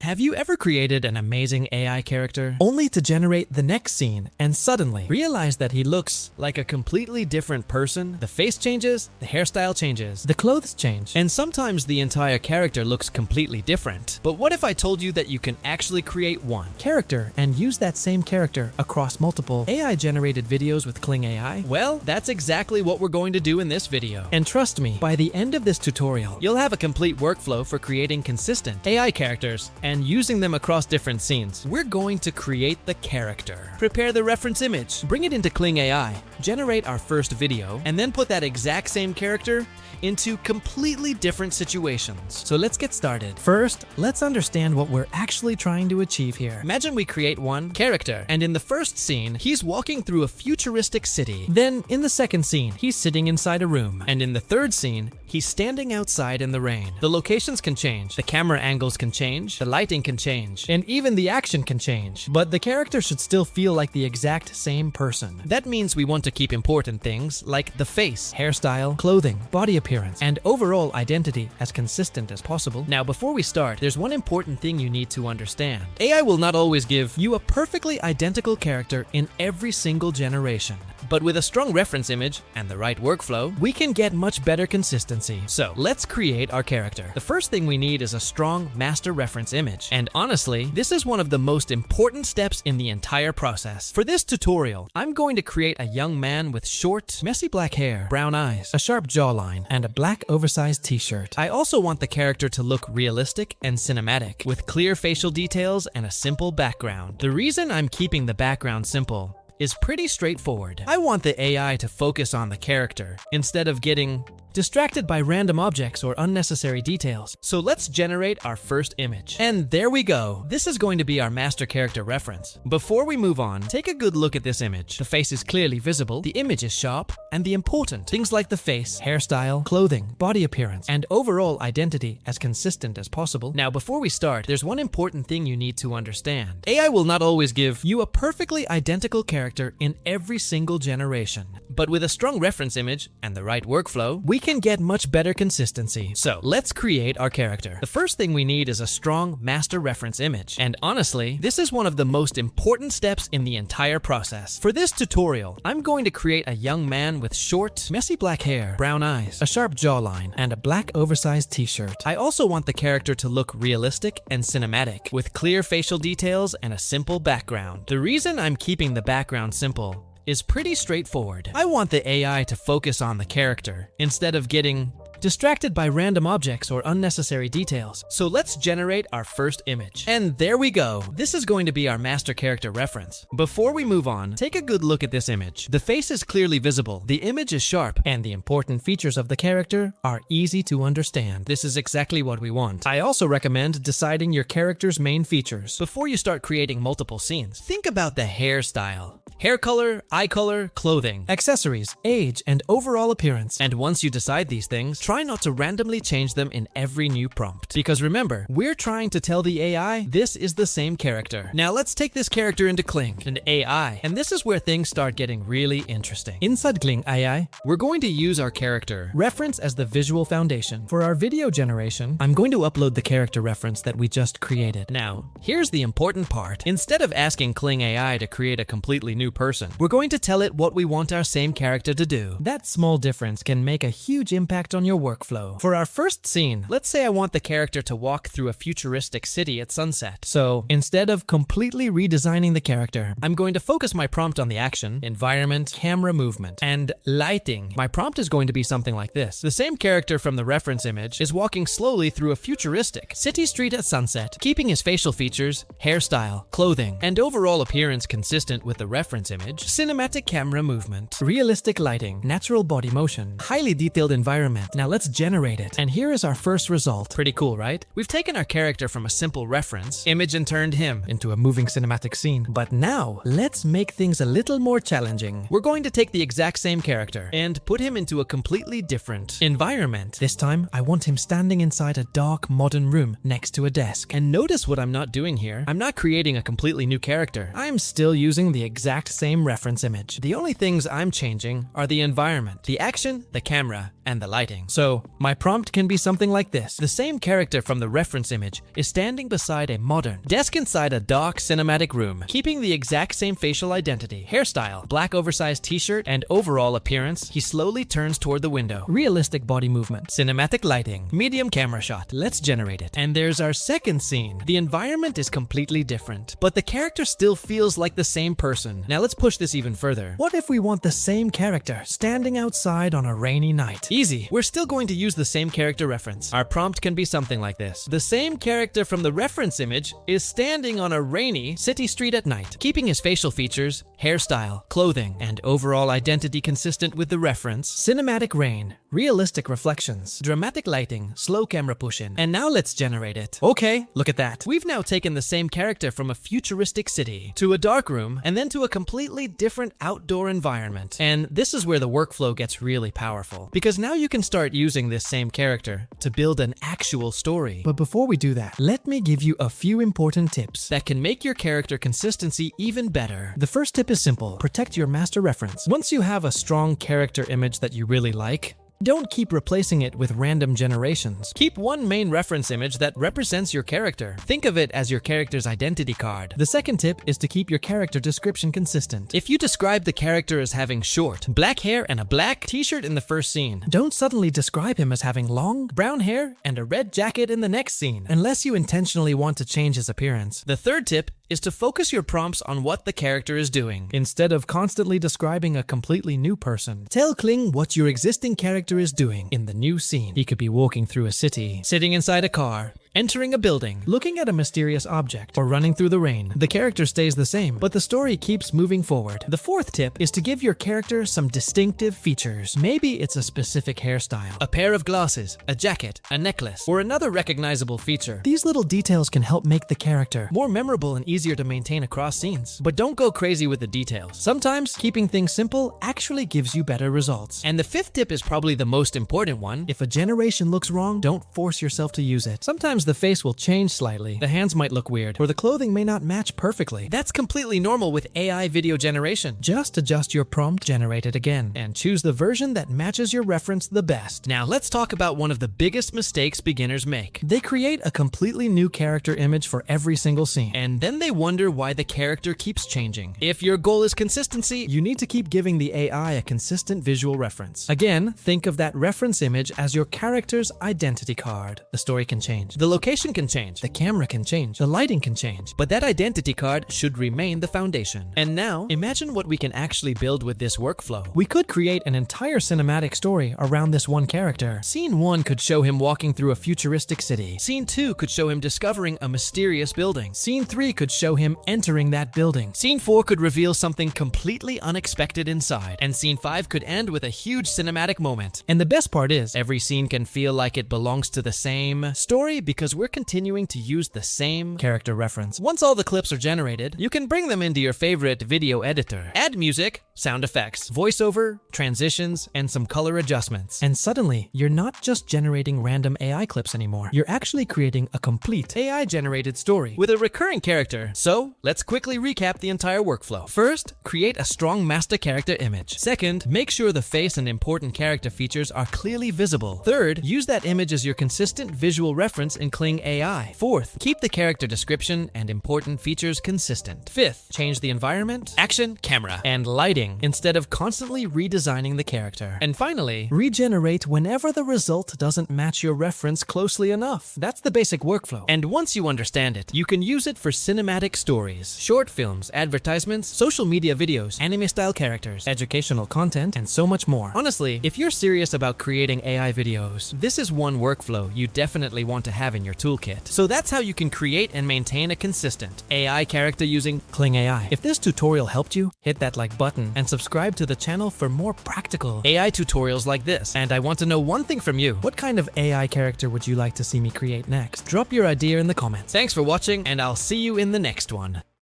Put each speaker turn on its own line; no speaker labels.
Have you ever created an amazing AI character only to generate the next scene and suddenly realize that he looks like a completely different person? The face changes, the hairstyle changes, the clothes change, and sometimes the entire character looks completely different. But what if I told you that you can actually create one character and use that same character across multiple AI-generated videos with Kling AI? Well, that's exactly what we're going to do in this video. And trust me, by the end of this tutorial, you'll have a complete workflow for creating consistent AI characters and using them across different scenes. We're going to create the character, prepare the reference image, bring it into Kling AI, generate our first video, and then put that exact same character into completely different situations. So let's get started. First, let's understand what we're actually trying to achieve here. Imagine we create one character, and in the first scene, he's walking through a futuristic city. Then, in the second scene, he's sitting inside a room. And in the third scene, he's standing outside in the rain. The locations can change, the camera angles can change, the lighting can change, and even the action can change. But the character should still feel like the exact same person. That means we want to keep important things like the face, hairstyle, clothing, body appearance, and overall identity as consistent as possible. Now, before we start, there's one important thing you need to understand. AI will not always give you a perfectly identical character in every single generation. But with a strong reference image and the right workflow, we can get much better consistency. So let's create our character. The first thing we need is a strong master reference image. And honestly, this is one of the most important steps in the entire process. For this tutorial, I'm going to create a young man with short, messy black hair, brown eyes, a sharp jawline, and a black oversized t-shirt. I also want the character to look realistic and cinematic, with clear facial details and a simple background. The reason I'm keeping the background simple is pretty straightforward. I want the AI to focus on the character instead of getting distracted by random objects or unnecessary details. So let's generate our first image. And there we go. This is going to be our master character reference. Before we move on, take a good look at this image. The face is clearly visible, the image is sharp, and the important things like the face, hairstyle, clothing, body appearance, and overall identity as consistent as possible. Now, before we start, there's one important thing you need to understand. AI will not always give you a perfectly identical character in every single generation. But with a strong reference image and the right workflow, we can get much better consistency. So let's create our character. The first thing we need is a strong master reference image. And honestly, this is one of the most important steps in the entire process. For this tutorial, I'm going to create a young man with short, messy black hair, brown eyes, a sharp jawline, and a black oversized t-shirt. I also want the character to look realistic and cinematic, with clear facial details and a simple background. The reason I'm keeping the background simple is pretty straightforward. I want the AI to focus on the character instead of getting distracted by random objects or unnecessary details. So let's generate our first image. And there we go. This is going to be our master character reference. Before we move on, take a good look at this image. The face is clearly visible, the image is sharp, and the important features of the character are easy to understand. This is exactly what we want. I also recommend deciding your character's main features before you start creating multiple scenes. Think about the hairstyle, hair color, eye color, clothing, accessories, age, and overall appearance. And once you decide these things, try not to randomly change them in every new prompt. Because remember, we're trying to tell the AI this is the same character. Now let's take this character into Kling AI, and this is where things start getting really interesting. Inside Kling AI, we're going to use our character reference as the visual foundation. For our video generation, I'm going to upload the character reference that we just created. Now, here's the important part. Instead of asking Kling AI to create a completely new person, we're going to tell it what we want our same character to do. That small difference can make a huge impact on your workflow. For our first scene, let's say I want the character to walk through a futuristic city at sunset. So instead of completely redesigning the character, I'm going to focus my prompt on the action, environment, camera movement, and lighting. My prompt is going to be something like this. The same character from the reference image is walking slowly through a futuristic city street at sunset, keeping his facial features, hairstyle, clothing, and overall appearance consistent with the reference image, cinematic camera movement, realistic lighting, natural body motion, highly detailed environment. Now let's generate it. And here is our first result. Pretty cool, right? We've taken our character from a simple reference image and turned him into a moving cinematic scene. But now, let's make things a little more challenging. We're going to take the exact same character and put him into a completely different environment. This time, I want him standing inside a dark, modern room next to a desk. And notice what I'm not doing here. I'm not creating a completely new character. I'm still using the exact exact same reference image. The only things I'm changing are the environment, the action, the camera, and the lighting. So my prompt can be something like this. The same character from the reference image is standing beside a modern desk inside a dark cinematic room, keeping the exact same facial identity, hairstyle, black oversized t-shirt, and overall appearance. He slowly turns toward the window. Realistic body movement, cinematic lighting, medium camera shot. Let's generate it. And there's our second scene. The environment is completely different, but the character still feels like the same person. Now let's push this even further. What if we want the same character standing outside on a rainy night? Easy. We're still going to use the same character reference. Our prompt can be something like this. The same character from the reference image is standing on a rainy city street at night, keeping his facial features, hairstyle, clothing, and overall identity consistent with the reference. Cinematic rain, realistic reflections, dramatic lighting, slow camera push-in. And now let's generate it. Okay, look at that. We've now taken the same character from a futuristic city to a dark room and then to a completely different outdoor environment. And this is where the workflow gets really powerful, because now you can start using this same character to build an actual story. But before we do that, let me give you a few important tips that can make your character consistency even better. The first tip is simple. Protect your master reference. Once you have a strong character image that you really like, don't keep replacing it with random generations. Keep one main reference image that represents your character. Think of it as your character's identity card. The second tip is to keep your character description consistent. If you describe the character as having short, black hair and a black t-shirt in the first scene, don't suddenly describe him as having long, brown hair and a red jacket in the next scene, unless you intentionally want to change his appearance. The third tip is to focus your prompts on what the character is doing, instead of constantly describing a completely new person. Tell Kling what your existing character is doing in the new scene. He could be walking through a city, sitting inside a car, entering a building, looking at a mysterious object, or running through the rain. The character stays the same, but the story keeps moving forward. The fourth tip is to give your character some distinctive features. Maybe it's a specific hairstyle, a pair of glasses, a jacket, a necklace, or another recognizable feature. These little details can help make the character more memorable and easier to maintain across scenes. But don't go crazy with the details. Sometimes keeping things simple actually gives you better results. And the fifth tip is probably the most important one. If a generation looks wrong, don't force yourself to use it. Sometimes the face will change slightly, the hands might look weird, or the clothing may not match perfectly. That's completely normal with AI video generation. Just adjust your prompt, generate it again, and choose the version that matches your reference the best. Now let's talk about one of the biggest mistakes beginners make. They create a completely new character image for every single scene, and then they wonder why the character keeps changing. If your goal is consistency, you need to keep giving the AI a consistent visual reference. Again, think of that reference image as your character's identity card. The story can change. The location can change, the camera can change, the lighting can change, but that identity card should remain the foundation. And now, imagine what we can actually build with this workflow. We could create an entire cinematic story around this one character. Scene 1 could show him walking through a futuristic city. Scene 2 could show him discovering a mysterious building. Scene 3 could show him entering that building. Scene 4 could reveal something completely unexpected inside. And Scene 5 could end with a huge cinematic moment. And the best part is, every scene can feel like it belongs to the same story because we're continuing to use the same character reference. Once all the clips are generated, you can bring them into your favorite video editor. Add music, sound effects, voiceover, transitions, and some color adjustments. And suddenly, you're not just generating random AI clips anymore. You're actually creating a complete AI-generated story with a recurring character. So, let's quickly recap the entire workflow. First, create a strong master character image. Second, make sure the face and important character features are clearly visible. Third, use that image as your consistent visual reference in Kling AI. Fourth, keep the character description and important features consistent. Fifth, change the environment, action, camera, and lighting instead of constantly redesigning the character. And finally, regenerate whenever the result doesn't match your reference closely enough. That's the basic workflow. And once you understand it, you can use it for cinematic stories, short films, advertisements, social media videos, anime-style characters, educational content, and so much more. Honestly, if you're serious about creating AI videos, this is one workflow you definitely want to have in your toolkit. So that's how you can create and maintain a consistent AI character using Kling AI. If this tutorial helped you, hit that like button and subscribe to the channel for more practical AI tutorials like this. And I want to know one thing from you. What kind of AI character would you like to see me create next? Drop your idea in the comments. Thanks for watching, and I'll see you in the next one.